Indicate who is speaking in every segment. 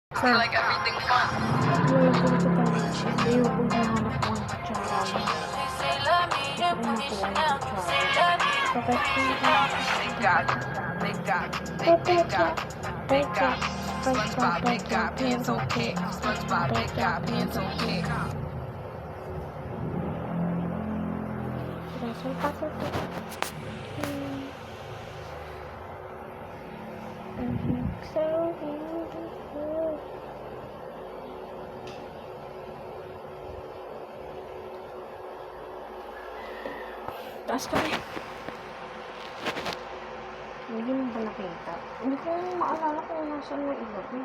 Speaker 1: Sa like everything fun.
Speaker 2: Wala ko sa pangitsi. Ayoko hinahanap ko ang kutsara mo. Ito na po ang kutsara. Bakit ko
Speaker 1: Big God, big God, big God, big God. SpongeBob, big God, pencil kick. SpongeBob, big God, pencil kick.
Speaker 2: Rasal pa ko to. So beautiful. Taas kami. Hindi mo ba nakita? Hindi ko maalala kung nasaan na iba ko.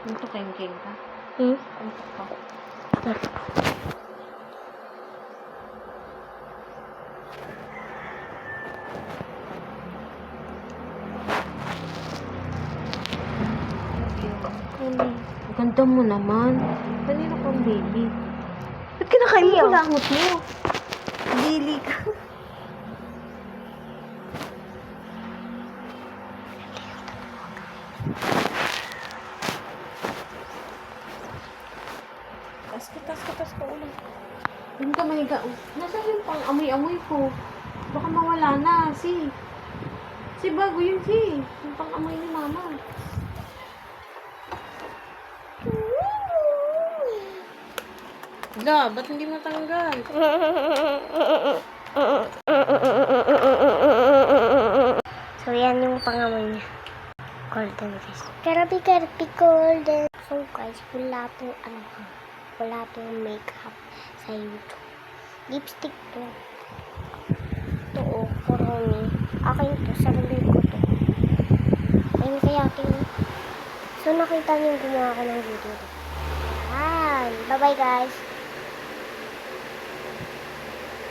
Speaker 2: Ito keng-keng ka? Ito ka. Ganda mo naman. Kanino kang baby? Ba't kinakain mo langot mo? Dili ka. Tas ka ulit. Doon ka mahiga. Nasaan yung pang amoy-amoy ko? Baka mawala na. Si bago yun si. Yung pang amoy ni mama. Da, ba't hindi matanggal?
Speaker 3: So, yan yung pangamoy niya. Golden fish. Karabi golden. So, guys, wala pong makeup sa YouTube. Lipstick to. Ito, for me. Akin to, sarili ko to. Ayun kaya akin. So, nakita niyo yung gumawa ko ng video. Bye-bye, guys.